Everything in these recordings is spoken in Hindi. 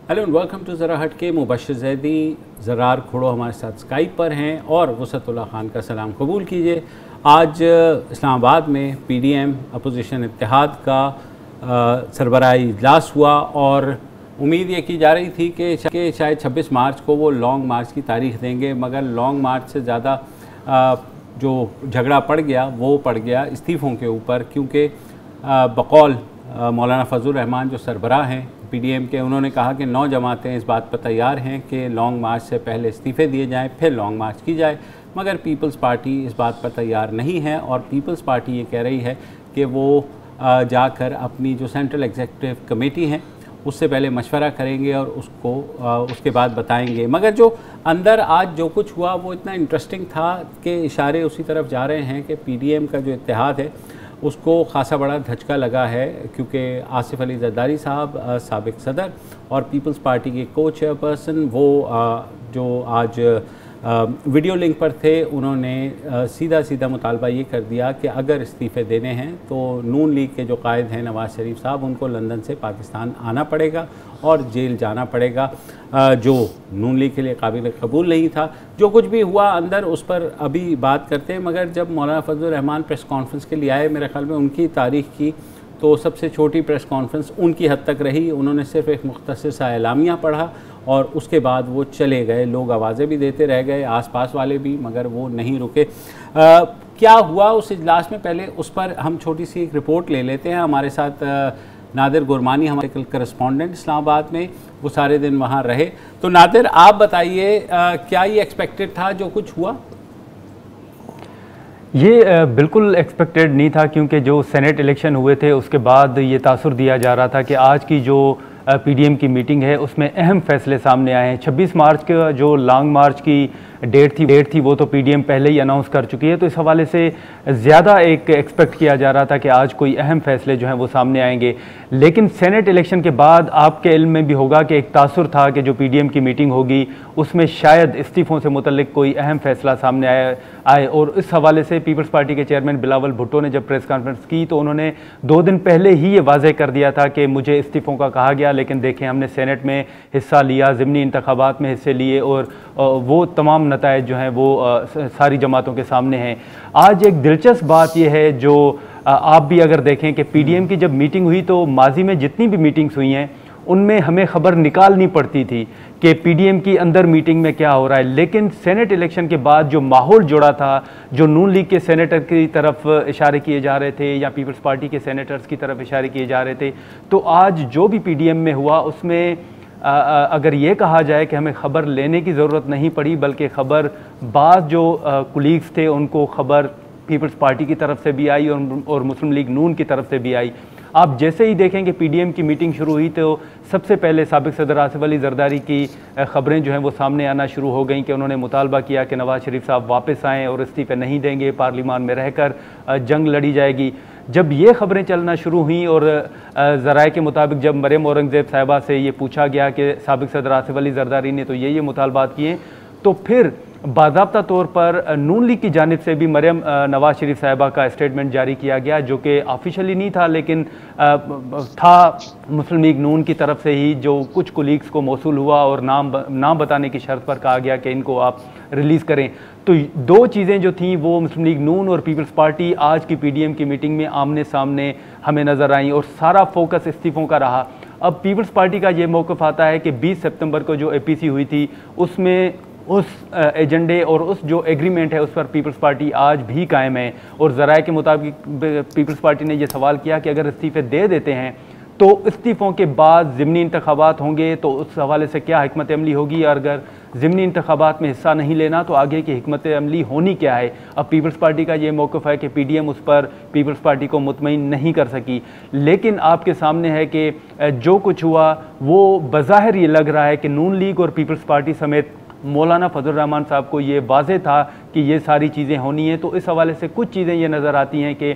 हेलो एंड वेलकम टू ज़रा हट के। मुबशर जैदी ज़रार खोड़ो हमारे साथ स्काइप पर हैं और वसतुल्लाह खान का सलाम कबूल कीजिए। आज इस्लामाबाद में पीडीएम अपोजिशन इत्तेहाद का सरबराही इजलास हुआ और उम्मीद ये की जा रही थी कि शायद 26 मार्च को वो लॉन्ग मार्च की तारीख देंगे, मगर लॉन्ग मार्च से ज़्यादा जो झगड़ा पड़ गया इस्तीफ़ों के ऊपर, क्योंकि बकौल मौलाना फजल रहमान जो सरबराह हैं पीडीएम के, उन्होंने कहा कि 9 जमातें इस बात पर तैयार हैं कि लॉन्ग मार्च से पहले इस्तीफ़े दिए जाएं, फिर लॉन्ग मार्च की जाए, मगर पीपल्स पार्टी इस बात पर तैयार नहीं है। और पीपल्स पार्टी ये कह रही है कि वो जाकर अपनी जो सेंट्रल एग्जीक्यूटिव कमेटी है उससे पहले मशवरा करेंगे और उसके बाद बताएंगे। मगर जो अंदर आज जो कुछ हुआ वो इतना इंटरेस्टिंग था कि इशारे उसी तरफ जा रहे हैं कि पीडीएम का जो इत्तेहाद है उसको ख़ासा बड़ा धचका लगा है, क्योंकि आसिफ अली जरदारी साहब साबिक सदर और पीपल्स पार्टी के को चेयरपर्सन वो जो आज वीडियो लिंक पर थे, उन्होंने सीधा मुतालबा ये कर दिया कि अगर इस्तीफ़े देने हैं तो नून लीग के जो कायद हैं नवाज़ शरीफ साहब, उनको लंदन से पाकिस्तान आना पड़ेगा और जेल जाना पड़ेगा, जो नून लीग के लिए काबिल कबूल नहीं था। जो कुछ भी हुआ अंदर उस पर अभी बात करते हैं, मगर जब मौलाना फजल रहमान प्रेस कॉन्फ्रेंस के लिए आए, मेरे ख्याल में उनकी तारीख़ की तो सबसे छोटी प्रेस कॉन्फ्रेंस उनकी हद तक रही। उन्होंने सिर्फ एक मुख्तसर सा एलामिया पढ़ा और उसके बाद वो चले गए। लोग आवाज़ें भी देते रह गए, आसपास वाले भी, मगर वो नहीं रुके। क्या हुआ उस इजलास में, पहले उस पर हम छोटी सी एक रिपोर्ट ले लेते हैं। हमारे साथ नादिर गुरमानी हमारे करस्पॉन्डेंट इस्लामाबाद में, वो सारे दिन वहाँ रहे। तो नादिर, आप बताइए क्या ये एक्सपेक्टेड था जो कुछ हुआ? ये बिल्कुल एक्सपेक्टेड नहीं था, क्योंकि जो सेनेट इलेक्शन हुए थे उसके बाद ये तासुर दिया जा रहा था कि आज की जो पीडीएम की मीटिंग है उसमें अहम फैसले सामने आए हैं। 26 मार्च का जो लॉन्ग मार्च की डेट थी वो तो पीडीएम पहले ही अनाउंस कर चुकी है, तो इस हवाले से ज़्यादा एक एक्सपेक्ट किया जा रहा था कि आज कोई अहम फैसले जो हैं वो सामने आएंगे। लेकिन सेनेट इलेक्शन के बाद आपके इल्म में भी होगा कि एक तासुर था कि जो पीडीएम की मीटिंग होगी उसमें शायद इस्तीफ़ों से मुतल्लिक कोई अहम फैसला सामने आए। और इस हवाले से पीपल्स पार्टी के चेयरमैन बिलावल भुट्टो ने जब प्रेस कॉन्फ्रेंस की तो उन्होंने 2 दिन पहले ही ये वाज़ेह कर दिया था कि मुझे इस्तीफ़ों का कहा गया, लेकिन देखें हमने सेनेट में हिस्सा लिया, ज़िमनी इंतखाबात में हिस्से लिए और वो तमाम नताइज जो हैं वो सारी जमातों के सामने हैं। आज एक दिलचस्प बात यह है, जो आप भी अगर देखें कि पीडीएम की जब मीटिंग हुई तो माजी में जितनी भी मीटिंग्स हुई हैं उनमें हमें खबर निकालनी पड़ती थी कि पीडीएम की अंदर मीटिंग में क्या हो रहा है। लेकिन सेनेट इलेक्शन के बाद जो माहौल जुड़ा था, जो नून लीग के सेनेटर की तरफ इशारे किए जा रहे थे या पीपल्स पार्टी के सेनेटर्स की तरफ इशारे किए जा रहे थे, तो आज जो भी पीडीएम में हुआ उसमें अगर ये कहा जाए कि हमें ख़बर लेने की ज़रूरत नहीं पड़ी, बल्कि ख़बर बाज़ जो कुलीग्स थे उनको ख़बर पीपल्स पार्टी की तरफ से भी आई और मुस्लिम लीग नून की तरफ से भी आई। आप जैसे ही देखें कि पीडीएम की मीटिंग शुरू हुई तो सबसे पहले साबिक सदर आसिफ अली जरदारी की ख़बरें जो हैं वो सामने आना शुरू हो गई कि उन्होंने मुतालबा किया कि नवाज़ शरीफ साहब वापस आएँ और इस्तीफ़े नहीं देंगे, पार्लिमान में रहकर जंग लड़ी जाएगी। जब ये ख़बरें चलना शुरू हुई और ज़राए के मुताबिक जब मरियम औरंगज़ेब साहिबा से ये पूछा गया कि साबिक सदर आसिफ अली जरदारी ने तो ये मुतालबात किए, तो फिर बाज़ाब्ता तौर पर नून लीग की जानिब से भी मरियम नवाज़ शरीफ साहिबा का स्टेटमेंट जारी किया गया, जो कि ऑफिशियली नहीं था लेकिन था मुस्लिम लीग नून की तरफ से ही, जो कुछ कुलीग्स को मौसूल हुआ और नाम बताने की शर्त पर कहा गया कि इनको आप रिलीज़ करें। तो 2 चीज़ें जो थीं वो मुस्लिम लीग नून और पीपल्स पार्टी आज की पीडीएम की मीटिंग में आमने सामने हमें नज़र आई और सारा फोकस इस्तीफ़ों का रहा। अब पीपल्स पार्टी का ये मौक़िफ़ आता है कि 20 सितंबर को जो एपीसी हुई थी उसमें उस एजेंडे और उस जो एग्रीमेंट है उस पर पीपल्स पार्टी आज भी कायम है। और ज़राए के मुताबिक पीपल्स पार्टी ने यह सवाल किया कि अगर इस्तीफ़े दे देते हैं तो इस्तीफ़ों के बाद ज़िमनी इंतखाबात होंगे, तो उस हवाले से क्या हिकमत अमली होगी, और अगर ज़िमनी इंतखाबात में हिस्सा नहीं लेना तो आगे की हिकमत अमली होनी क्या है। अब पीपल्स पार्टी का ये मौक़िफ़ है कि पीडीएम उस पर पीपल्स पार्टी को मुतमईन नहीं कर सकी। लेकिन आपके सामने है कि जो कुछ हुआ वो बज़ाहिर ये लग रहा है कि नून लीग और पीपल्स पार्टी समेत मौलाना फजल रहमान साहब को ये वाज़ेह था कि ये सारी चीज़ें होनी हैं। तो इस हवाले से कुछ चीज़ें ये नज़र आती हैं कि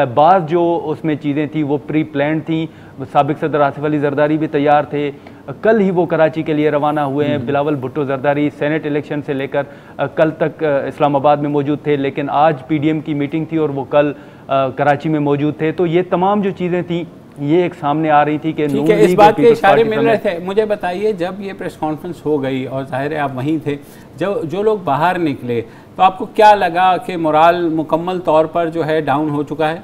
बाज़ जो उसमें चीज़ें थी वो प्री प्लान थी। साबिक सदर आसिफ अली जरदारी भी तैयार थे, कल ही वो कराची के लिए रवाना हुए हैं। बिलावल भुट्टो जरदारी सेनेट इलेक्शन से लेकर कल तक इस्लामाबाद में मौजूद थे, लेकिन आज पीडीएम की मीटिंग थी और वो कल कराची में मौजूद थे। तो ये तमाम जो चीज़ें थी ये एक सामने आ रही थी कि ठीक है, इस बात के इशारे मिल रहे थे। मुझे बताइए, जब ये प्रेस कॉन्फ्रेंस हो गई और जाहिर है आप वहीं थे, जो लोग बाहर निकले, तो आपको क्या लगा कि मोराल मुकम्मल तौर पर जो है डाउन हो चुका है?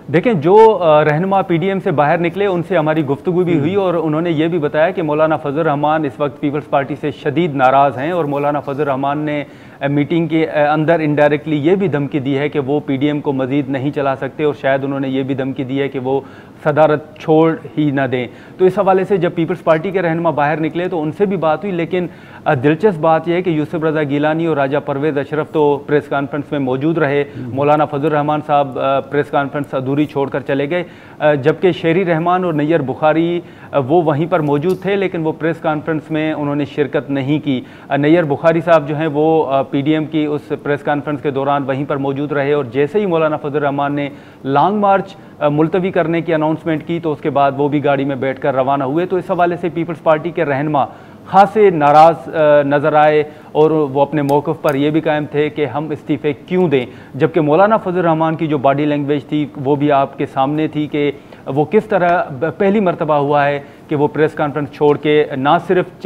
देखें, जो रहनुमा पीडीएम से बाहर निकले उनसे हमारी गुफ्तगू भी हुई और उन्होंने ये भी बताया कि मौलाना फजल रहमान इस वक्त पीपल्स पार्टी से शदीद नाराज़ हैं और मौलाना फजल रहमान ने मीटिंग के अंदर इनडायरेक्टली ये भी धमकी दी है कि वो पीडीएम को मज़ीद नहीं चला सकते और शायद उन्होंने ये भी धमकी दी है कि वो सदारत छोड़ ही ना दें। तो इस हवाले से जब पीपल्स पार्टी के रहनुमा बाहर निकले तो उनसे भी बात हुई, लेकिन दिलचस्प बात यह है कि यूसुफ रज़ा गिलानी और राजा परवेज़ अशरफ तो प्रेस कॉन्फ्रेंस में मौजूद रहे। मौलाना फजल रहमान साहब प्रेस कॉन्फ्रेंस अधूरी छोड़कर चले गए, जबकि शेरी रहमान और नैयर बुखारी वो वहीं पर मौजूद थे, लेकिन वो प्रेस कॉन्फ्रेंस में उन्होंने शिरकत नहीं की। नैयर बुखारी साहब जो हैं वो पीडीएम की उस प्रेस कॉन्फ्रेंस के दौरान वहीं पर मौजूद रहे और जैसे ही मौलाना फजल रहमान ने लॉन्ग मार्च मुलतवी करने की अनाउंसमेंट की तो उसके बाद वो भी गाड़ी में बैठकर रवाना हुए। तो इस हवाले से पीपल्स पार्टी के रहनुमा खासे नाराज़ नज़र आए और वो अपने मौक़िफ़ पर यह भी कायम थे कि हम इस्तीफ़े क्यों दें, जबकि मौलाना फजल रहमान की जो बॉडी लैंग्वेज थी वो भी आपके सामने थी कि वो किस तरह पहली मरतबा हुआ है कि वो प्रेस कॉन्फ्रेंस छोड़ के ना सिर्फ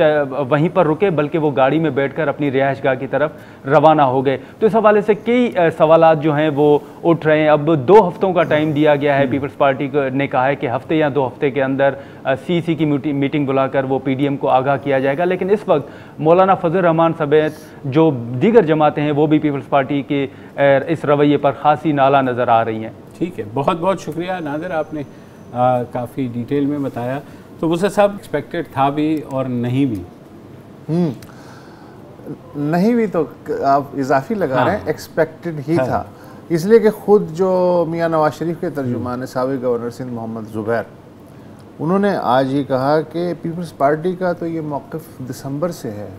वहीं पर रुके बल्कि वो गाड़ी में बैठकर अपनी रिहाइशगाह की तरफ रवाना हो गए। तो इस हवाले से कई सवालात जो हैं वो उठ रहे हैं। अब 2 हफ्तों का टाइम दिया गया है, पीपल्स पार्टी ने कहा है कि हफ्ते या 2 हफ्ते के अंदर सीसी की मीटिंग बुलाकर वो पीडीएम को आगाह किया जाएगा। लेकिन इस वक्त मौलाना फजल रहमान समेत जो दीगर जमातें हैं वो भी पीपल्स पार्टी के इस रवैये पर खासी नाला नज़र आ रही हैं। ठीक है, बहुत बहुत शुक्रिया नादिर, आपने काफ़ी डिटेल में बताया। तो वो सब एक्सपेक्टेड था भी और नहीं भी। नहीं भी तो आप इजाफी लगा रहे हैं, एक्सपेक्टेड ही था, इसलिए कि खुद जो मियां नवाज शरीफ के तर्जुमान साबिक़ गवर्नर सिंध मोहम्मद ज़ुबैर, उन्होंने आज ये कहा कि पीपल्स पार्टी का तो ये मौक़िफ़ दिसंबर से है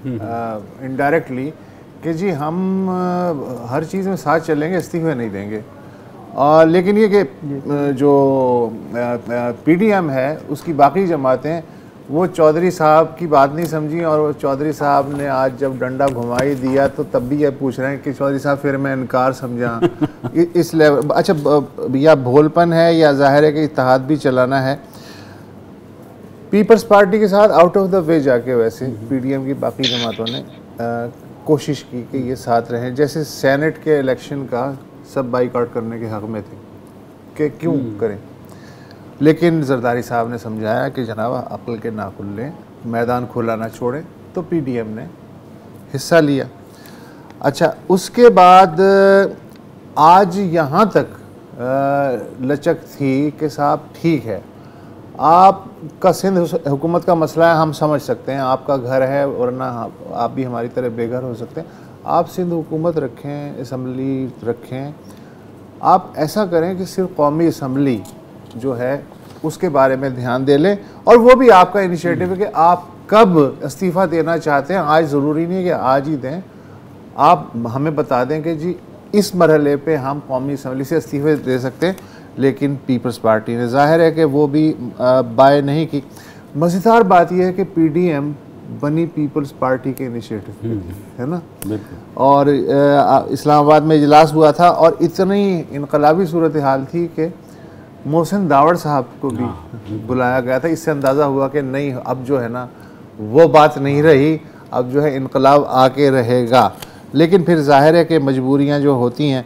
इनडायरेक्टली कि जी हम हर चीज़ में साथ चलेंगे, इस्तीफ़े नहीं देंगे। लेकिन ये कि जो पीडीएम है उसकी बाकी जमातें वो चौधरी साहब की बात नहीं समझी और वो चौधरी साहब ने आज जब डंडा घुमाई दिया तो तब भी ये पूछ रहे हैं कि चौधरी साहब फिर मैं इनकार समझा इस लेवल। अच्छा, या भोलपन है या जाहिर है कि इत्तेहाद भी चलाना है। पीपल्स पार्टी के साथ आउट ऑफ द वे जाके वैसे पीडीएम की बाकी जमातों ने कोशिश की कि ये साथ रहें। जैसे सेनेट के इलेक्शन का सब बाइकआउट करने के हक़ में थे कि क्यों करें, लेकिन जरदारी साहब ने समझाया कि जनाब अक्ल के नाखुल लें, मैदान खुला ना छोड़ें, तो पीडीएम ने हिस्सा लिया। अच्छा, उसके बाद आज यहाँ तक लचक थी कि साहब ठीक है, आपका सिंध हुकूमत का मसला है, हम समझ सकते हैं, आपका घर है वरना आप भी हमारी तरह बेघर हो सकते हैं, आप सिंध हुकूमत रखें, असम्बली रखें, आप ऐसा करें कि सिर्फ कौमी असम्बली जो है उसके बारे में ध्यान दे लें और वो भी आपका इनिशिएटिव है कि आप कब इस्तीफ़ा देना चाहते हैं। आज ज़रूरी नहीं कि आज ही दें, आप हमें बता दें कि जी इस मरहले पे हम कौमी असम्बली से इस्तीफ़े दे सकते हैं। लेकिन पीपल्स पार्टी ने जाहिर है कि वो भी बाय नहीं की। मज़ेदार बात यह है कि पीडीएम बनी पीपल्स पार्टी के इनिशिएटिव है ना, और इस्लामाबाद में इजलास हुआ था और इतनी इनकलाबी सूरत हाल थी कि मोहसिन दावड़ साहब को भी बुलाया गया था। इससे अंदाज़ा हुआ कि नहीं, अब जो है ना वो बात नहीं रही, अब जो है इनकलाब आके रहेगा। लेकिन फिर जाहिर है कि मजबूरियां जो होती हैं,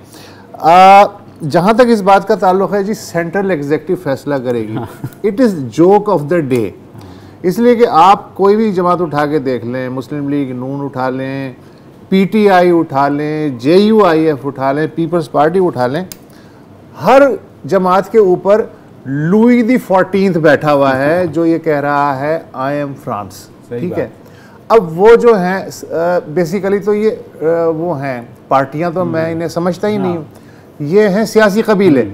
जहाँ तक इस बात का ताल्लुक़ है जी, सेंट्रल एग्जीक्यूटिव फैसला करेगी। It is joke of the day, इसलिए कि आप कोई भी जमात उठा के देख लें, मुस्लिम लीग नून उठा लें, पीटीआई उठा लें, जेयूआईएफ उठा लें, पीपल्स पार्टी उठा लें, हर जमात के ऊपर लुई द 14th बैठा हुआ है जो ये कह रहा है आई एम फ्रांस। ठीक है, अब वो जो हैं बेसिकली तो ये वो हैं पार्टियां, तो मैं इन्हें समझता ही नहीं हूँ, ये हैं सियासी कबीले।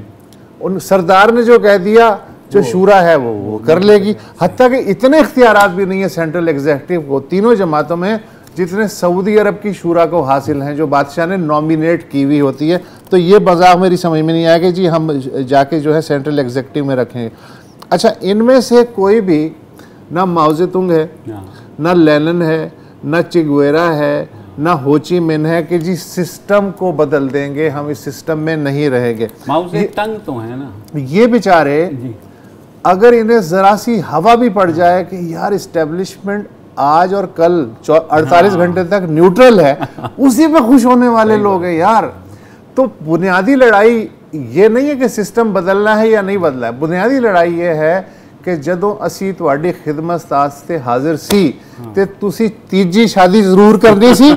उन सरदार ने जो कह दिया, जो शूरा है वो कर लेगी। हत्ता कि इतने इख्तियारात भी नहीं है सेंट्रल एग्जीक्यूटिव को तीनों जमातों में जितने सऊदी अरब की शूरा को हासिल हैं, जो बादशाह ने नॉमिनेट की हुई होती है। तो ये मजाक मेरी समझ में नहीं आया कि जी हम जाके जो है सेंट्रल एग्जीक्यूटिव में रखेंगे। अच्छा, इनमें से कोई भी ना माओ ज़ेतुंग है, ना लेनिन है, ना चिगुएरा है, ना हो ची मिन है कि जी सिस्टम को बदल देंगे, हम इस सिस्टम में नहीं रहेंगे। माओ से तंग तो है ना ये बेचारे, अगर इन्हें जरा सी हवा भी पड़ जाए कि यार इस्टेब्लिशमेंट आज और कल 48 घंटे तक न्यूट्रल है, उसी पे खुश होने वाले लोग हैं यार। तो बुनियादी लड़ाई ये नहीं है कि सिस्टम बदलना है या नहीं बदला है, बुनियादी लड़ाई ये है कि जदों असी तुहाडी खिदमत वास्ते हाजिर सी ते तुसी तीजी शादी जरूर करनी सी।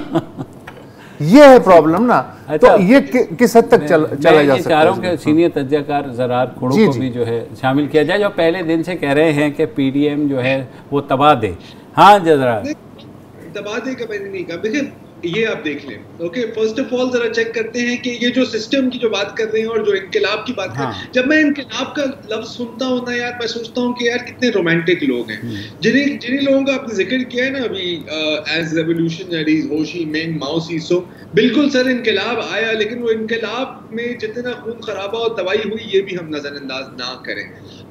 ये है प्रॉब्लम ना। अच्छा, तो ये किस हद तक चला जा सकता है? मैं सीनियर तज्ज़ियाकार ज़रार खोड़ो को भी जो है शामिल किया जाए, जो पहले दिन से कह रहे हैं कि पीडीएम जो है वो तबाह दे। हाँ ज़रार, दबा देगा, मैंने नहीं कहा। देखिए ये आप देख लें, ओके, फर्स्ट ऑफ ऑल जरा चेक करते हैं कि ये जो सिस्टम की जो बात कर रहे हैं और जो इनकलाब की बात कर रहे हैं, जब मैं इनकलाब का लफ्ज सुनता हूँ ना यार, मैं सोचता हूँ कि यार कितने रोमांटिक लोग हैं। जिन्हीं लोगों का आपने जिक्र किया है ना अभी एज रेवोल्यूशनरीज, हो ची मिन, माओ सीसो, बिल्कुल सर इनकलाब आया, लेकिन वो इनकलाब में जितना खून खराबा और तबाही हुई ये भी हम नजरअंदाज ना करें।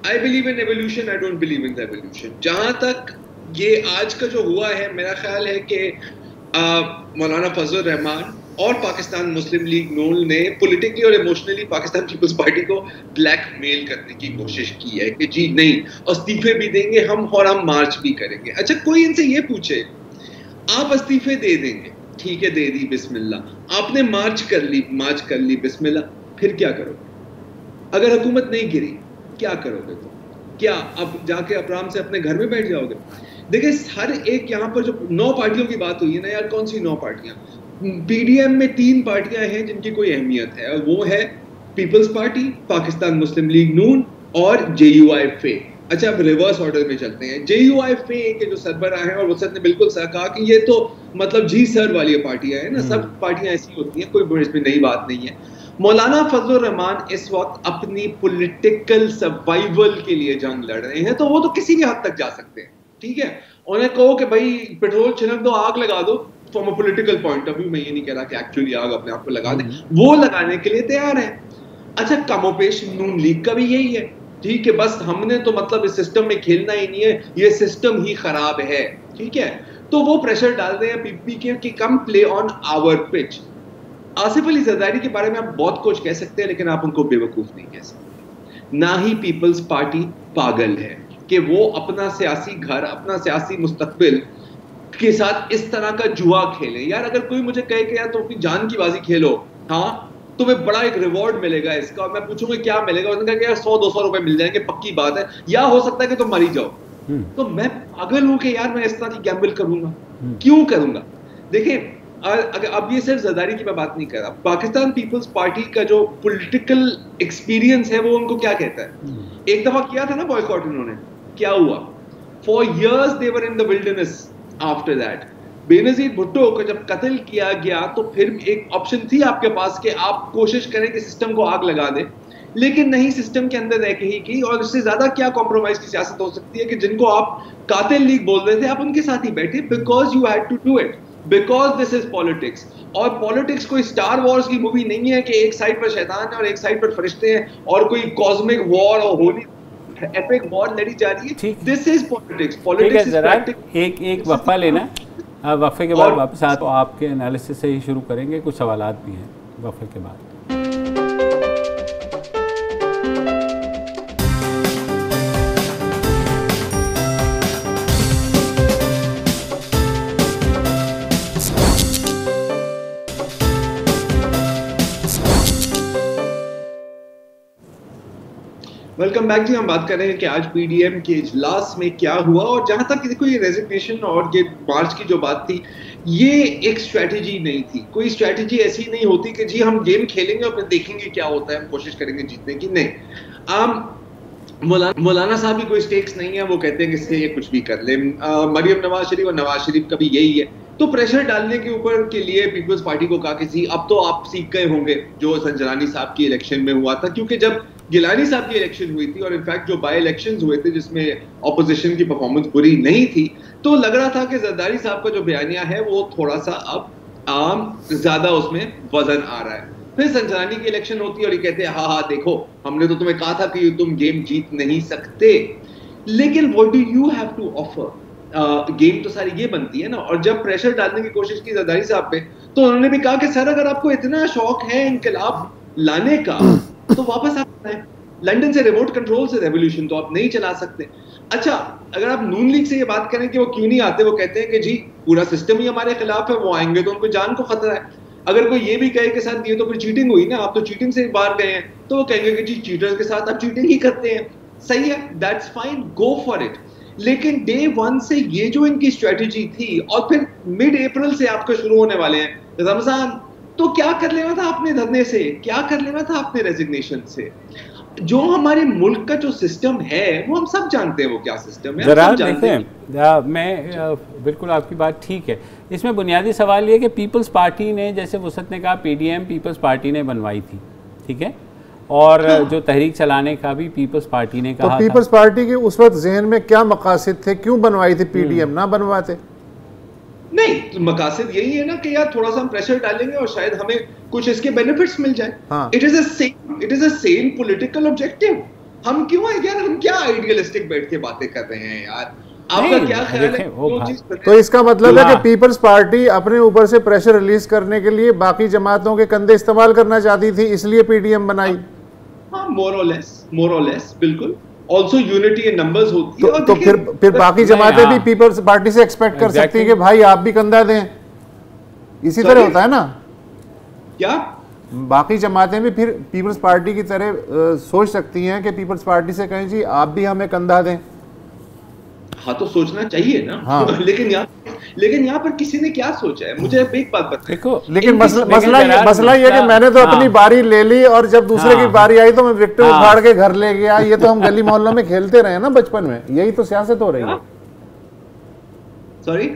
I believe in evolution, I don't believe in revolution. जहां तक ये आज का जो हुआ है, मेरा ख्याल है कि मौलाना फजल रहमान और पाकिस्तान मुस्लिम लीग नून ने पॉलिटिकली और इमोशनली पाकिस्तान पीपल्स पार्टी को ब्लैकमेल करने की कोशिश की है कि जी नहीं, इस्तीफे भी देंगे हम और हम मार्च भी करेंगे। अच्छा, कोई इनसे ये पूछे आप इस्तीफे दे देंगे, ठीक है, दे दी, बिस्मिल्लाह, आपने मार्च कर ली, बिस्मिल्लाह, फिर क्या करोगे? अगर हुकूमत नहीं गिरी क्या करोगे? तो क्या अब जाके अपराम से अपने घर में बैठ जाओगे? देखिए हर एक यहाँ पर जो 9 पार्टियों की बात हुई है ना यार, कौन सी 9 पार्टियां? पीडीएम में 3 पार्टियां हैं जिनकी कोई अहमियत है, और वो है पीपल्स पार्टी, पाकिस्तान मुस्लिम लीग नून और JUIFA। अच्छा, अब रिवर्स ऑर्डर में चलते हैं। JUIFA के जो सरबराह हैं, और वसत ने बिल्कुल सही कहा कि ये तो मतलब जी सर वाली पार्टियां हैं ना, सब पार्टियां ऐसी होती हैं, कोई इसमें नई बात नहीं है। मौलाना फजल रहमान इस वक्त अपनी पॉलिटिकल सर्वाइवल के लिए जंग लड़ रहे हैं, तो वो तो किसी भी हद तक जा सकते हैं, ठीक है। उन्हें कहो कि भाई पेट्रोल छिड़क दो, आग लगा दो, from a political point of view, मैं ये नहीं कह रहा कि एक्चुअली आग अपने आप को लगा दे, वो लगाने के लिए तैयार है। अच्छा, कमोपेश नून लीग का भी यही है, ठीक है, बस हमने तो मतलब इस सिस्टम में खेलना ही नहीं है, ये सिस्टम ही खराब है, ठीक है। तो वो प्रेशर डाल रहे हैं पीपी के कि come play on our pitch. Asif Ali Zardari के बारे में आप बहुत कुछ कह सकते हैं, लेकिन आप उनको बेवकूफ नहीं कह सकते। ना ही पीपल्स पार्टी पागल है कि वो अपना सियासी घर, अपना सियासी मुस्तकबिल के साथ इस तरह का जुआ खेले। यार अगर कोई मुझे कहे कि यार तुम अपनी जान की बाजी खेलो, हाँ तुम्हें बड़ा एक रिवॉर्ड मिलेगा इसका, और मैं पूछूंगा क्या मिलेगा, उसने कहा कि यार 100-200 रुपए मिल जाएंगे, पक्की बात है, या हो सकता है कि तुम मरी जाओ, तो मैं पागल हूं कि यार मैं इस तरह की गैम्बल करूंगा, क्यों करूंगा? देखिए अब ये सिर्फ जरदारी की मैं बात नहीं कर रहा, पाकिस्तान पीपल्स पार्टी का जो पॉलिटिकल एक्सपीरियंस है वो उनको क्या कहता है। एक दफा किया था ना बॉयकॉट उन्होंने, क्या हुआ? For years they were in the wilderness. After that Benazir Bhutto को जब कत्ल किया गया तो फिर एक ऑप्शन थी आपके पास कि आप कोशिश करें कि सिस्टम को आग लगा दें, लेकिन नहीं, सिस्टम के अंदर रह के ही की। और इससे ज्यादा क्या कॉम्प्रोमाइज की सियासत हो सकती है कि जिनको आप कातिल लीग बोल रहे थे आप उनके साथ ही बैठे, because you had to do it, because this is politics. और पॉलिटिक्स कोई स्टार वॉर्स की मूवी नहीं है कि एक साइड पर शैतान है और एक साइड पर फरिश्ते हैं और कोई कॉस्मिक वॉर और होली एपिक वॉर लड़ी जा रही है। This is politics, politics is practical. एक वक्फा लेना, वक्फे के बाद वापस आते तो आपके एनालिसिस से ही शुरू करेंगे, कुछ सवालात भी हैं वक्फे के बाद। वेलकम बैक जी। हम बात कर रहे हैं कि आज पीडीएम के इजलास में क्या हुआ, और जहां तक देखो ये रेजिग्नेशन और ये मार्च की जो बात थी, ये एक स्ट्रेटेजी नहीं थी। कोई स्ट्रेटेजी ऐसी नहीं होती कि जी हम गेम खेलेंगे और फिर देखेंगे क्या होता है, हम कोशिश करेंगे जीतने की, नहीं। मौलाना साहब की कोई स्टेक्स नहीं है, वो कहते हैं कि इससे ये कुछ भी कर ले। मरियम नवाज शरीफ और नवाज शरीफ का भी यही है। तो प्रेशर डालने के ऊपर के लिए पीपल्स पार्टी को कहा कि अब तो आप सीख गए होंगे जो संजरानी साहब की इलेक्शन में हुआ था, क्योंकि जब गिलानी साहब की इलेक्शन हुई थी और इनफैक्ट जो बाई इलेक्शंस हुए थे जिसमें ऑपोजिशन की परफॉर्मेंस बुरी नहीं थी, तो लग रहा था कि जरदारी साहब का जो बयानिया है वो थोड़ा सा अब ज्यादा उसमें वजन आ रहा है। फिर संजरानी की इलेक्शन होती है और ये कहते हैं हाँ देखो हमने तो तुम्हें कहा था कि तुम गेम जीत नहीं सकते। लेकिन what do you have to offer? Game तो सारी ये बनती है ना। और जब प्रेशर डालने की कोशिश की जरदारी साहब पे, तो उन्होंने भी कहा कि सर अगर आपको इतना शौक है इनकलाब लाने का तो वापस आप आए। लंदन से रिमोट कंट्रोल से रेवोल्यूशन तो आप नहीं चला सकते। अच्छा, अगर आप नून लीग से ये बात करें कि वो क्यों नहीं आते, वो कहते हैं कि जी पूरा सिस्टम ही हमारे खिलाफ है, वो आएंगे तो उनको जान को खतरा है। अगर कोई ये भी कहे कि साथ ये तो फिर चीटिंग हुई ना, आप तो चीटिंग से बाहर गए हैं, तो वो कहेंगे कि जी चीटर्स के साथ आप चीटिंग ही करते हैं। सही है, that's fine, go for it. लेकिन डे वन से ये जो इनकी स्ट्रेटेजी थी, और फिर मिड अप्रैल से आपके शुरू होने वाले हैं रमजान, तो क्या कर लेना था आपने धरने से, क्या कर लेना था आपने रेजिग्नेशन से। जो हमारे मुल्क का जो सिस्टम है वो हम सब जानते हैं वो क्या सिस्टम है। जरा देखें, मैं बिल्कुल आपकी बात ठीक है। इसमें बुनियादी सवाल ये कि पीपल्स पार्टी ने, जैसे वसत ने कहा, पीडीएम पीपल्स पार्टी ने बनवाई थी, ठीक है, और जो तहरीक चलाने का भी पीपल्स पार्टी ने कहा। तो पीपल्स पार्टी के उस वक्त जहन में क्या मकासद थे, क्यों बनवाई थी? पीडीएम ना बनवाते? नहीं, तो मकासद यही है ना कि यार थोड़ा सा हम प्रेशर डालेंगे और शायद हमें कुछ इसके बेनिफिट्स मिल जाए। It is a same political objective. हम क्यों यार, हम क्या आइडियलिस्टिक बैठ के बातें कर रहे हैं यार, आपका क्या ख्याल है? तो इसका मतलब है कि पीपल्स पार्टी अपने ऊपर से प्रेशर रिलीज करने के लिए बाकी जमातों के कंधे इस्तेमाल करना चाहती थी, इसलिए पीडीएम बनाई। हाँ, मोर और लेस बिल्कुल। ऑल्सो यूनिटी इन नंबर्स होती है। तो फिर बाकी जमातें भी पीपल्स पार्टी से एक्सपेक्ट कर सकती हैं कि भाई आप भी कंधा दें। इसी तरह होता है ना, क्या बाकी जमातें भी फिर पीपल्स पार्टी की तरह सोच सकती हैं कि पीपल्स पार्टी से कहें जी आप भी हमें कंधा दें। हाँ, तो सोचना चाहिए ना। हाँ। लेकिन यहाँ पर किसी ने क्या सोचा है, मुझे एक बात बता। देखो, लेकिन मसला ये कि मैंने तो अपनी बारी ले ली और जब दूसरे की बारी आई तो मैं विकेट उखाड़ के घर ले गया। ये तो हम गली मोहल्लों में खेलते रहे ना बचपन में, यही तो सियासत हो रही है। सॉरी,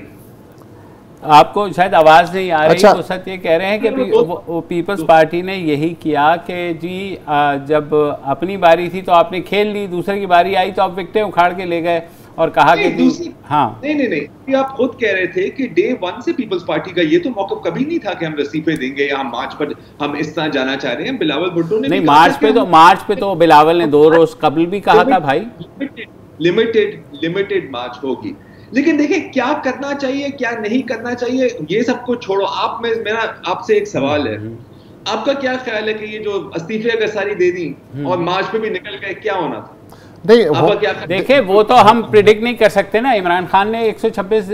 आपको शायद आवाज नहीं आ रही। अच्छा। तो सच ये कह रहे हैं कि वो पीपल्स पार्टी ने यही किया कि जी जब अपनी बारी थी तो आपने खेल ली, दूसरे की बारी आई तो आप विकेटें उखाड़ के ले गए और कहा कि हाँ। नहीं, आप खुद कह रहे थे कि डे वन से पीपल्स पार्टी का ये तो मौका कभी नहीं था कि हम इस्तीफे देंगे या हम मार्च पर हम इस तरह जाना चाह रहे हैं। बिलावल भुट्टो ने नहीं, मार्च पे तो बिलावल ने 2 रोज कबल भी कहा था भाई लिमिटेड मार्च होगी। लेकिन देखिए क्या करना चाहिए क्या नहीं करना चाहिए ये सब कुछ छोड़ो। मेरा आपसे एक सवाल है, आपका क्या ख्याल है कि ये जो इस्तीफे अगर सारी दे दी और मार्च पे भी निकल गए, क्या होना था? देखिए वो तो हम प्रिडिक्ट नहीं कर सकते ना। इमरान खान ने 126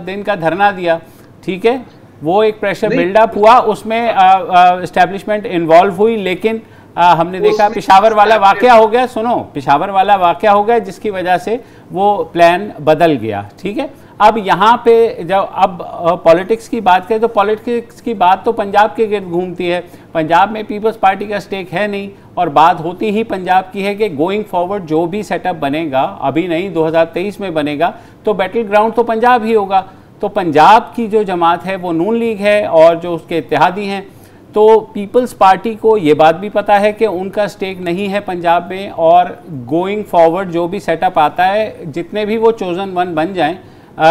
दिन का धरना दिया, ठीक है, वो एक प्रेशर बिल्डअप हुआ, उसमें एस्टेब्लिशमेंट इन्वॉल्व हुई, लेकिन हमने देखा पिशावर वाला वाकया हो गया। सुनो, पिशावर वाला वाकया हो गया जिसकी वजह से वो प्लान बदल गया, ठीक है। अब यहाँ पे जब अब पॉलिटिक्स की बात करें तो पॉलिटिक्स की बात तो पंजाब के गिर्द घूमती है। पंजाब में पीपल्स पार्टी का स्टेक है नहीं, और बात होती ही पंजाब की है कि गोइंग फॉरवर्ड जो भी सेटअप बनेगा, अभी नहीं 2023 में बनेगा, तो बैटल ग्राउंड तो पंजाब ही होगा। तो पंजाब की जो जमात है वो नून लीग है और जो उसके इत्तेहादी हैं। तो पीपल्स पार्टी को ये बात भी पता है कि उनका स्टेक नहीं है पंजाब में, और गोइंग फॉरवर्ड जो भी सेटअप आता है, जितने भी वो चोजन वन बन जाएं,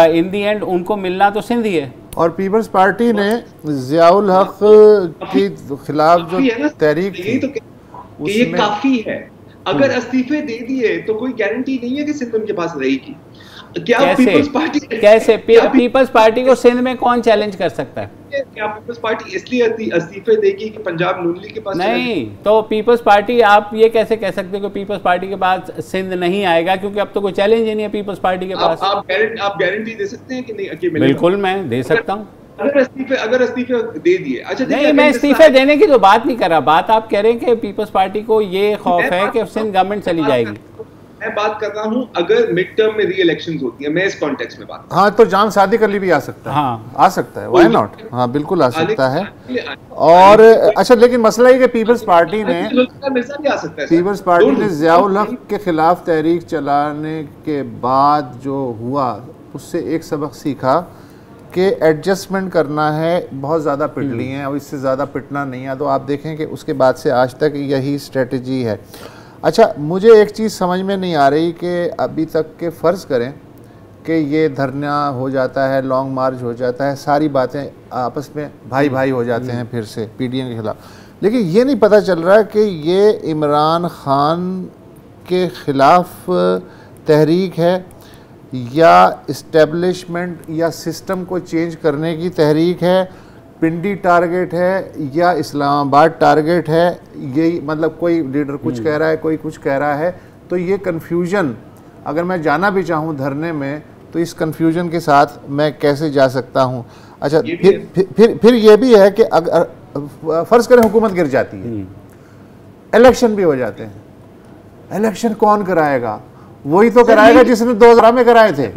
इन दी एंड उनको मिलना तो सिंध ही है। और पीपल्स पार्टी ने ज़ियाउल हक के खिलाफ जो तहरीक थी, तो ये काफी है। अगर इस्तीफे दे दिए तो कोई गारंटी नहीं है कि सिंध उनके पास रहेगी। क्या पीपल्स पार्टी को सिंध में कौन चैलेंज कर सकता है? क्या पीपल्स पार्टी इसलिए इस्तीफे देगी कि पंजाब नून लीग के पास नहीं? तो पीपल्स पार्टी, आप ये कैसे कह सकते हो कि पीपल्स पार्टी के पास सिंध नहीं आएगा, क्योंकि अब तो कोई चैलेंज ही नहीं है पीपल्स पार्टी के पास। आप गारंटी दे सकते हैं कि नहीं? बिल्कुल, मैं दे सकता हूँ। अगर इस्तीफे दे दिए, अच्छा नहीं, मैं इस्तीफे देने की तो बात नहीं कर रहा। बात आप कह रहे हैं कि पीपल्स पार्टी को ये खौफ है कि सिंध गवर्नमेंट चली जाएगी। मैं बात कर रहा हूं अगर मिड टर्म में री इलेक्शंस होती है, मैं इस कॉन्टेक्स्ट में बात। हाँ, तो जाम सादिक अली भी आ सकता है। हाँ, आ सकता है, व्हाई नॉट? हाँ, बिल्कुल आ सकता है। और अच्छा, लेकिन मसला ये कि पीपल्स पार्टी ने ज़ियाउल हक के खिलाफ तहरीक चलाने के बाद जो हुआ, उससे एक सबक सीखा कि एडजस्टमेंट करना है। बहुत ज़्यादा पिट ली हैं, अब इससे ज़्यादा पिटना नहीं है। तो आप देखें कि उसके बाद से आज तक यही स्ट्रेटजी है। अच्छा, मुझे एक चीज़ समझ में नहीं आ रही कि अभी तक के फ़र्ज़ करें कि ये धरना हो जाता है, लॉन्ग मार्च हो जाता है, सारी बातें आपस में भाई भाई हो जाते हैं फिर से पीडीएम के ख़िलाफ़, लेकिन ये नहीं पता चल रहा कि ये इमरान ख़ान के ख़िलाफ़ तहरीक है या इस्टेब्लिशमेंट या सिस्टम को चेंज करने की तहरीक है, पिंडी टारगेट है या इस्लामाबाद टारगेट है? यही मतलब कोई लीडर कुछ कह रहा है, कोई कुछ कह रहा है, तो ये कन्फ्यूजन अगर मैं जाना भी चाहूँ धरने में तो इस कन्फ्यूजन के साथ मैं कैसे जा सकता हूँ? अच्छा, फिर ये भी है कि अगर फ़र्ज़ करें हुकूमत गिर जाती है, इलेक्शन भी हो जाते हैं, इलेक्शन कौन कराएगा? वही तो कराएगा जिसने 2000 में कराए थे।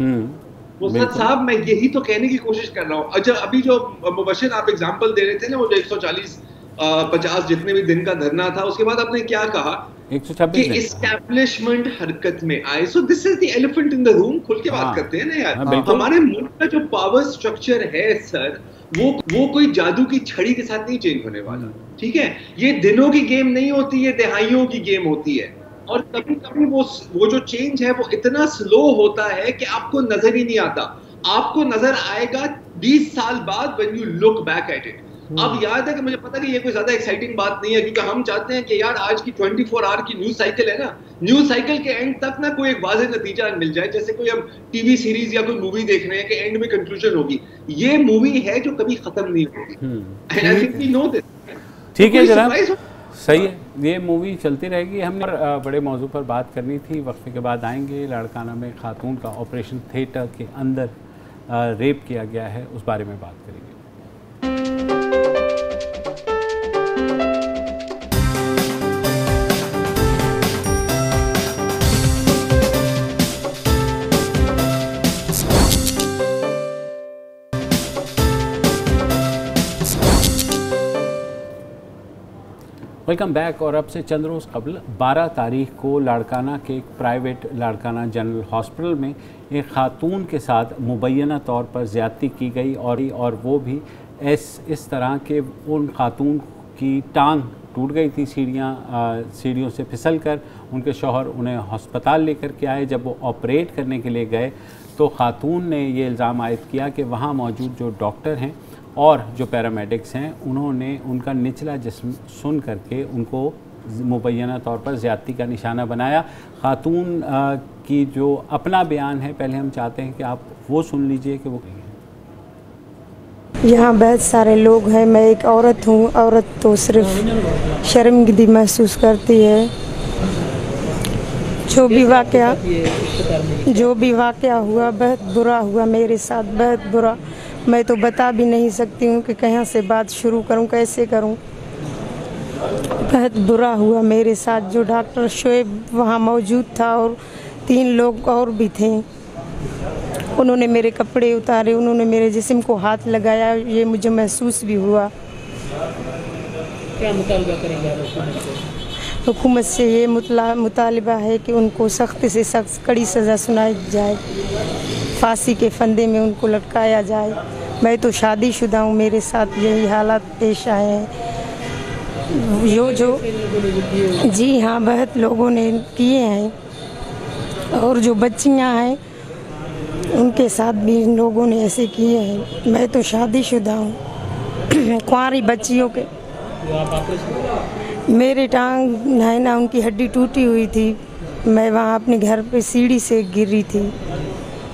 मुस्तफा साहब, मैं यही तो कहने की कोशिश कर रहा हूँ। अच्छा, अभी जो मुबशिर आप एग्जांपल दे रहे थे ना, वो जो 140-50 जितने भी दिन का धरना था, उसके बाद आपने क्या कहा 126 कि एस्टैब्लिशमेंट हरकत में आए। So this is the elephant in the room. खुल के बात करते हैं ना यार। हमारे मुल्क का जो पावर स्ट्रक्चर है सर, वो कोई जादू की छड़ी के साथ नहीं चेंज होने वाला, ठीक है? ये दिनों की गेम नहीं होती, ये दिहाइयों की गेम होती है। और कभी कभी वो जो चेंज है वो इतना स्लो होता है कि आपको नजर ही नहीं आता। आपको नजर आएगा 20 साल बाद when you look back at it. अब याद है कि मुझे पता कि ये कोई ज्यादा एक्साइटिंग बात नहीं है, क्योंकि हम चाहते हैं कि यार आज की 24 आवर की न्यूज साइकिल है ना, न्यूज साइकिल के एंड तक ना कोई एक वाज़ेह नतीजा मिल जाए। जैसे कोई हम टीवी सीरीज या कोई मूवी देख रहे हैं कि एंड में कंक्लूजन होगी। ये मूवी है जो कभी खत्म नहीं होगी। I think we know this. ठीक है जनाब, सही है, ये मूवी चलती रहेगी। हमने बड़े मौजू पर बात करनी थी। वक्फे के बाद आएंगे। लाड़काना में खातून का ऑपरेशन थिएटर के अंदर रेप किया गया है, उस बारे में बात करेंगे। Welcome back. और अब से चंद रोज़ कबल 12 तारीख को लाड़काना के एक प्राइवेट लाड़काना जनरल हॉस्पिटल में एक खातून के साथ मुबैना तौर पर ज़्यादती की गई और वो भी इस तरह के उन खातून की टांग टूट गई थी सीढ़ियों से फिसल कर। उनके शौहर उन्हें अस्पताल लेकर के आए। जब वो ऑपरेट करने के लिए गए तो खातून ने ये इल्ज़ाम आयद किया कि वहाँ मौजूद जो डॉक्टर हैं और जो पैरामेडिक्स हैं उन्होंने उनका निचला जिस्म सुन करके उनको मुबैना तौर पर ज़्यादती का निशाना बनाया। खातून की जो अपना बयान है, पहले हम चाहते हैं कि आप वो सुन लीजिए कि वो कहें। यहाँ बहुत सारे लोग हैं, मैं एक औरत हूँ। औरत तो सिर्फ शर्मिंदगी महसूस करती है। जो भी वाक़या हुआ बहुत बुरा हुआ मेरे साथ, बहुत बुरा। मैं तो बता भी नहीं सकती हूँ कि कहाँ से बात शुरू करूँ, कैसे करूँ। बहुत बुरा हुआ मेरे साथ। जो डॉक्टर शोएब वहाँ मौजूद था और 3 लोग और भी थे, उन्होंने मेरे कपड़े उतारे, उन्होंने मेरे जिस्म को हाथ लगाया। ये मुझे महसूस भी हुआ। क्या मुतालबा करेंगे हुकूमत से? ये मुतालबा है कि उनको सख्त से सख्त कड़ी सज़ा सुनाई जाए, फांसी के फंदे में उनको लटकाया जाए। मैं तो शादीशुदा हूँ, मेरे साथ यही हालात पेश आए हैं। जो जी हाँ, बहुत लोगों ने किए हैं और जो बच्चियाँ हैं उनके साथ भी इन लोगों ने ऐसे किए हैं। मैं तो शादीशुदा हूँ। कुंवारी बच्चियों के मेरी टांग है ना, उनकी हड्डी टूटी हुई थी। मैं वहाँ अपने घर पे सीढ़ी से गिरी थी।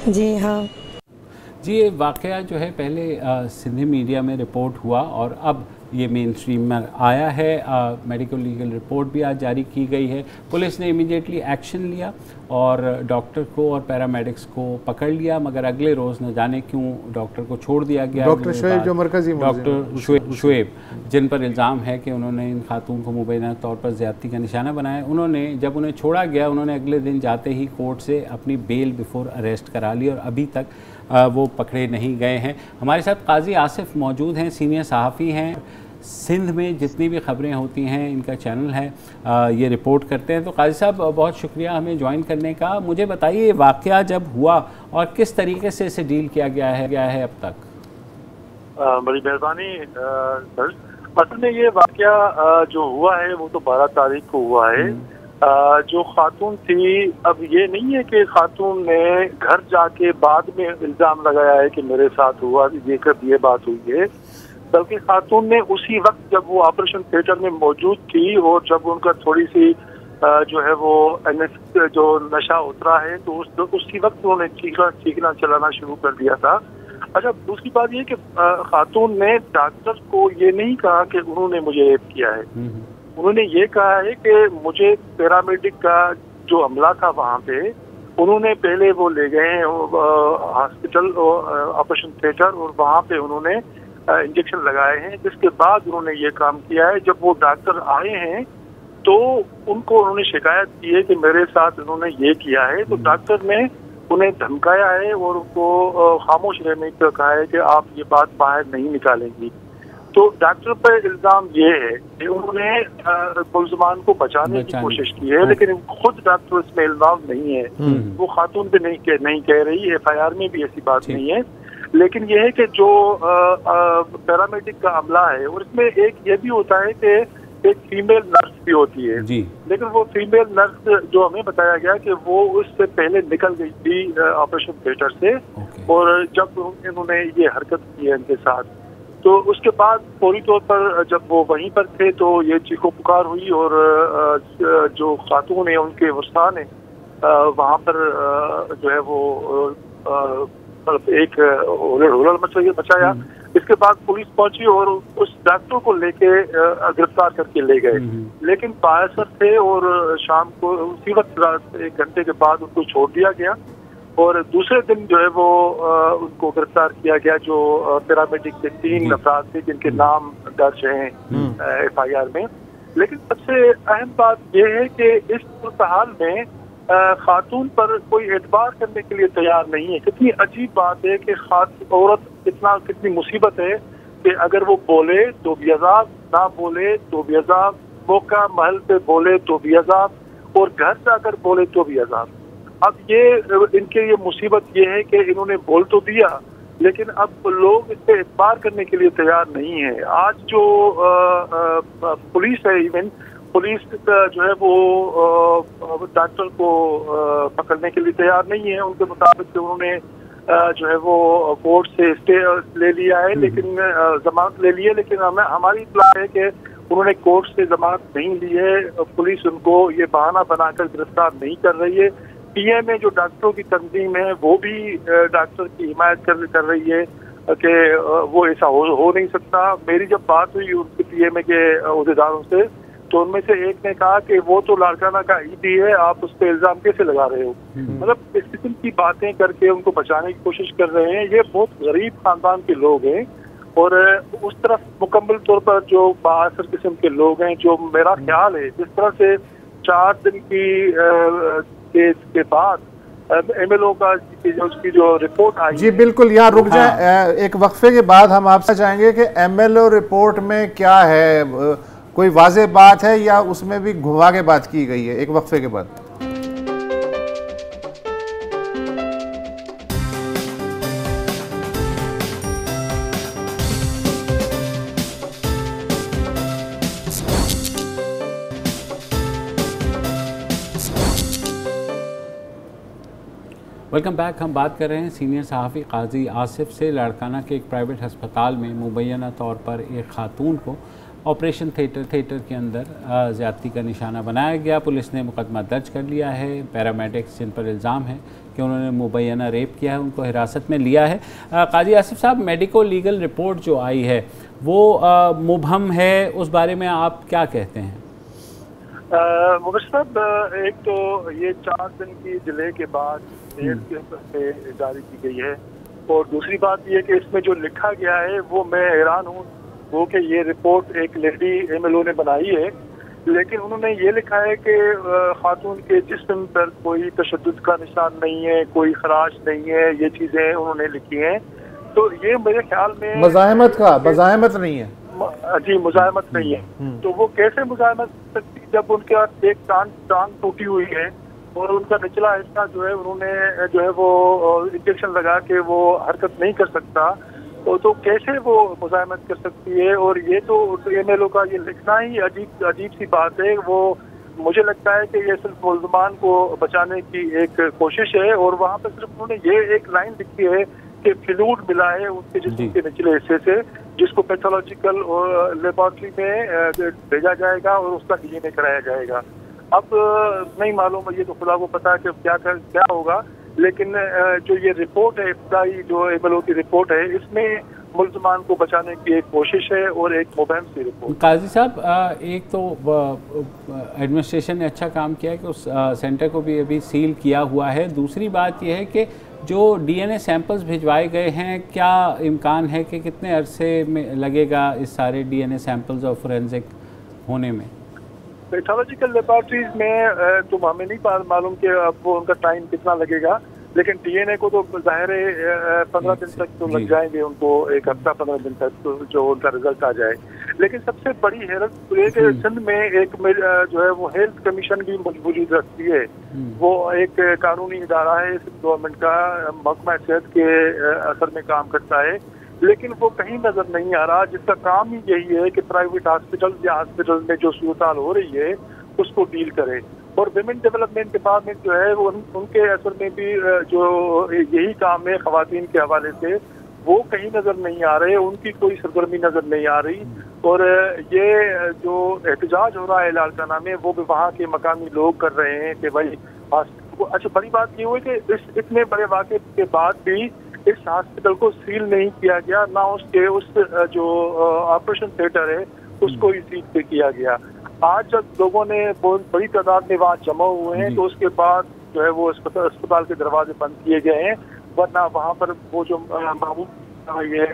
जी हाँ जी, ये वाक़या जो है पहले सिंधी मीडिया में रिपोर्ट हुआ और अब ये मेन स्ट्रीम में आया है। मेडिकल लीगल रिपोर्ट भी आज जारी की गई है। पुलिस ने इमीडिएटली एक्शन लिया और डॉक्टर को और पैरामेडिक्स को पकड़ लिया, मगर अगले रोज़ न जाने क्यों डॉक्टर को छोड़ दिया गया। डॉक्टर शोएब जो मरकजी डॉक्टर शोएब जिन पर इल्ज़ाम है कि उन्होंने इन खातून को मुबैना तौर पर ज़्यादती का निशाना बनाया, उन्होंने जब उन्हें छोड़ा गया उन्होंने अगले दिन जाते ही कोर्ट से अपनी बेल बिफोर अरेस्ट करा ली और अभी तक वो पकड़े नहीं गए हैं। हमारे साथ काजी आसिफ मौजूद हैं, सीनियर सहाफ़ी हैं। सिंध में जितनी भी खबरें होती हैं इनका चैनल है, ये रिपोर्ट करते हैं। तो काजी साहब बहुत शुक्रिया हमें ज्वाइन करने का। मुझे बताइए ये वाक़या जब हुआ और किस तरीके से इसे डील किया गया है अब तक? बड़ी मेहरबानी सर। असल में ये वाक़या जो हुआ है वो तो 12 तारीख को हुआ है। जो खातून थी, अब ये नहीं है कि खातून ने घर जाके बाद में इल्ज़ाम लगाया है कि मेरे साथ हुआ, ये बात हुई है, बल्कि खातून ने उसी वक्त जब वो ऑपरेशन थिएटर में मौजूद थी और जब उनका थोड़ी सी जो है वो जो नशा उतरा है तो उसी वक्त उन्होंने चीखना चलाना शुरू कर दिया था। अच्छा, दूसरी बात ये कि खातून ने डॉक्टर को ये नहीं कहा कि उन्होंने मुझे रेप किया है, उन्होंने ये कहा है कि मुझे पैरामेडिक का जो अमला था वहाँ पे, उन्होंने पहले वो ले गए हैं हॉस्पिटल ऑपरेशन थिएटर और वहाँ पे उन्होंने इंजेक्शन लगाए हैं, जिसके बाद उन्होंने ये काम किया है। जब वो डॉक्टर आए हैं तो उनको उन्होंने शिकायत की है कि मेरे साथ उन्होंने ये किया है, तो डॉक्टर ने उन्हें धमकाया है और उनको खामोश रहने को कहा है कि आप ये बात बाहर नहीं निकालेंगी। तो डॉक्टर पर इल्जाम ये है कि उन्होंने मुलजमान को बचाने की कोशिश की है, लेकिन खुद डॉक्टर इसमें इल्जाम नहीं है, वो खातून भी नहीं कह रही, FIR में भी ऐसी बात नहीं है। लेकिन ये है कि जो पैरामेडिक का अमला है और इसमें एक ये भी होता है कि एक फीमेल नर्स भी होती है जी। लेकिन वो फीमेल नर्स जो हमें बताया गया कि वो उससे पहले निकल गई थी ऑपरेशन थिएटर से, और जब उन्होंने ये हरकत की है इनके साथ, तो उसके बाद फौरी तौर पर जब वो वहीं पर थे तो ये चीखो पुकार हुई और जो खातून है उनके वस्ता ने वहाँ पर जो है वो एक हुलड़ मचाया। इसके बाद पुलिस पहुंची और उस डॉक्टर को लेके गिरफ्तार करके ले गए, लेकिन बायसर थे और शाम को उसी वक्त 1 घंटे के बाद उनको छोड़ दिया गया और दूसरे दिन जो है वो उनको गिरफ्तार किया गया। जो पैरामेडिक के 3 अफराद थे जिनके नाम दर्ज हैं FIR में। लेकिन सबसे अहम बात यह है कि इस सूरत में खातून पर कोई एतबार करने के लिए तैयार नहीं है। कितनी अजीब बात है कि औरत कितनी मुसीबत है कि अगर वो बोले तो भी अज़ाब, ना बोले तो भी अज़ाब, मौका महल पे बोले तो भी अज़ाब, और घर जाकर बोले तो भी अज़ाब। अब इनके ये मुसीबत ये है कि इन्होंने बोल तो दिया, लेकिन अब लोग इस पे एतबार करने के लिए तैयार नहीं है। आज जो पुलिस है, इवन पुलिस जो है वो डॉक्टर को पकड़ने के लिए तैयार नहीं है। उनके मुताबिक उन्होंने जो है वो कोर्ट से स्टे ले लिया है, लेकिन जमानत ले ली है, लेकिन हमारी इत्तला है कि उन्होंने कोर्ट से जमानत नहीं ली है। पुलिस उनको ये बहाना बनाकर गिरफ्तार नहीं कर रही है। PMA जो डॉक्टरों की तंजीम है वो भी डॉक्टर की हिमायत कर रही है कि वो ऐसा हो नहीं सकता। मेरी जब बात हुई उनके PMA के अहदेदारों से, तो उनमें से एक ने कहा कि वो तो लाड़काना का ईदी है, आप उस पर इल्जाम कैसे लगा रहे हो। मतलब इस किस्म की बातें करके उनको बचाने की कोशिश कर रहे हैं। ये बहुत गरीब खानदान के लोग हैं और उस तरफ मुकम्मल तौर पर जो बासर किस्म के लोग हैं, जो मेरा ख्याल है जिस तरह से 4 दिन की केस के बाद MLO का उसकी जो रिपोर्ट आई। जी बिल्कुल, यहाँ रुक जाए, एक वक्फे के बाद हम आपसे चाहेंगे कि MLO रिपोर्ट में क्या है, कोई वाज़ेह बात है या उसमें भी घुमा के बात की गई है? एक वक्फे के बाद। Welcome back. हम बात कर रहे हैं सीनियर सहाफ़ी काजी आसिफ से। लाड़काना के एक प्राइवेट हस्पताल में मुबैना तौर पर एक खातून को ऑपरेशन थिएटर के अंदर ज़्यादती का निशाना बनाया गया। पुलिस ने मुकदमा दर्ज कर लिया है। पैरामेडिक्स जिन पर इल्ज़ाम है कि उन्होंने मुबैना रेप किया है, उनको हिरासत में लिया है। काजी आसिफ साहब, मेडिको लीगल रिपोर्ट जो आई है वो मुबहम है, उस बारे में आप क्या कहते हैं? मुबशर साहब, एक तो ये 4 दिन की डिले के बाद डेट जारी की गई है, और दूसरी बात ये कि इसमें जो लिखा गया है वो मैं हैरान हूँ वो कि ये रिपोर्ट एक लेडी MLO ने बनाई है, लेकिन उन्होंने ये लिखा है कि खातून के जिस्म पर कोई तशद्दुद का निशान नहीं है, कोई खराश नहीं है, ये चीज़ें उन्होंने लिखी हैं। तो ये मेरे ख्याल में मज़ाहमत नहीं है। जी, मुज़ाहमत नहीं है। तो वो कैसे मुज़ाहमत सकती जब उनके एक टांग टूटी हुई है और उनका निचला हिस्सा जो है उन्होंने जो है वो इंजेक्शन लगा के वो हरकत नहीं कर सकता, तो कैसे वो मुज़ाहमत कर सकती है? और ये तो MLO का ये लिखना ही अजीब सी बात है। वो मुझे लगता है कि ये सिर्फ मुल्ज़मान को बचाने की एक कोशिश है, और वहाँ पर सिर्फ उन्होंने ये एक लाइन लिखी है कि फ्लूइड मिला है उसके जिस्म के निचले हिस्से से, जिसको पैथोलॉजिकल और लेबोरेटरी में भेजा जाएगा और उसका DNA कराया जाएगा। अब नहीं मालूम, ये तो खुदा को पता है कि क्या होगा। लेकिन जो ये रिपोर्ट है, इब्तदाई जो एबलो की रिपोर्ट है, इसमें मुल्ज़मान को बचाने की एक कोशिश है और एक मुबहम सी रिपोर्ट। काजी साहब, एक तो एडमिनिस्ट्रेशन ने अच्छा काम किया है कि उस सेंटर को भी अभी सील किया हुआ है। दूसरी बात यह है कि जो डीएनए सैंपल्स भिजवाए गए हैं, क्या इम्कान है कि कितने अरसे में लगेगा इस सारे डीएनए सैंपल्स और फोरेंसिक होने में? पैथोलॉजिकल लेबॉरेटरीज में तो हमें नहीं मालूम कि अब वो उनका टाइम कितना लगेगा, लेकिन डीएनए को तो ज़ाहिर है 15 दिन तक तो लग जाएंगे उनको, एक हफ्ता 15 दिन तक तो जो उनका रिजल्ट आ जाए। लेकिन सबसे बड़ी हैरत ये कि सिंध में एक जो है वो हेल्थ कमीशन भी मौजूद रखती है। वो एक कानूनी इदारा है गवर्नमेंट का, महकमा सेहत के असर में काम करता है, लेकिन वो कहीं नजर नहीं आ रहा, जिसका काम ही यही है कि प्राइवेट हॉस्पिटल या हॉस्पिटल में जो सूरत हो रही है उसको डील करे। और विमेन डेवलपमेंट डिपार्टमेंट जो है वो उनके असर में भी जो यही काम है खवातीन के हवाले से, वो कहीं नजर नहीं आ रहे, उनकी कोई सरगर्मी नजर नहीं आ रही। और ये जो एहतजाज हो रहा है लालकाना में, वो भी वहाँ के मकामी लोग कर रहे हैं कि भाई अच्छा, बड़ी बात ये हुई कि इतने बड़े वाक़े के बाद भी इस हॉस्पिटल को सील नहीं किया गया, ना उसके उस जो ऑपरेशन थिएटर है उसको ही सील पे किया गया। आज जब लोगों ने बहुत बड़ी तादाद में वहाँ जमा हुए हैं तो उसके बाद जो है वो अस्पताल के दरवाजे बंद किए गए हैं, वरना वहाँ पर वो जो मामूल ये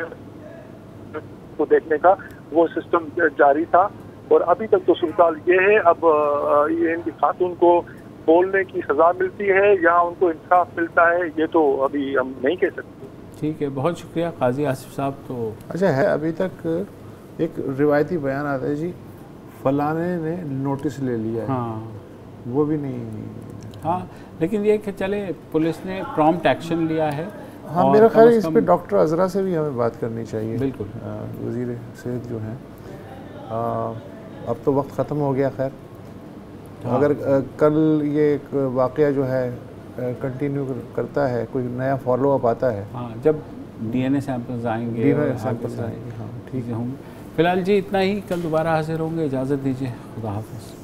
को देखने का वो सिस्टम जारी था। और अभी तक तो सूरत ये है, अब ये इनकी खातून को बोलने की सजा मिलती है या उनको इंसाफ मिलता है, ये तो अभी हम नहीं कह सकते। ठीक है, बहुत शुक्रिया काजी आसिफ साहब। तो अच्छा है, अभी तक एक रिवायती बयान आता है जी, फलाने ने नोटिस ले लिया है। हाँ, वो भी नहीं। हाँ, लेकिन ये कि चले पुलिस ने प्रॉम्प्ट एक्शन लिया है। हाँ, मेरा ख्याल है इस पर डॉक्टर अजरा से भी हमें बात करनी चाहिए। बिल्कुल, वज़ीर सेहत जो हैं, अब तो वक्त ख़त्म हो गया। खैर, हाँ। अगर कल ये एक वाक़या जो है कंटिन्यू करता है, कोई नया फॉलोअप आता है, हाँ, जब डीएनए सैंपल्स आएंगे, डीएनए सैंपल्स आएंगे, हाँ, ठीक है होंगे। फिलहाल जी इतना ही, कल दोबारा हाजिर होंगे, इजाज़त दीजिए, खुदा हाफ़िज़।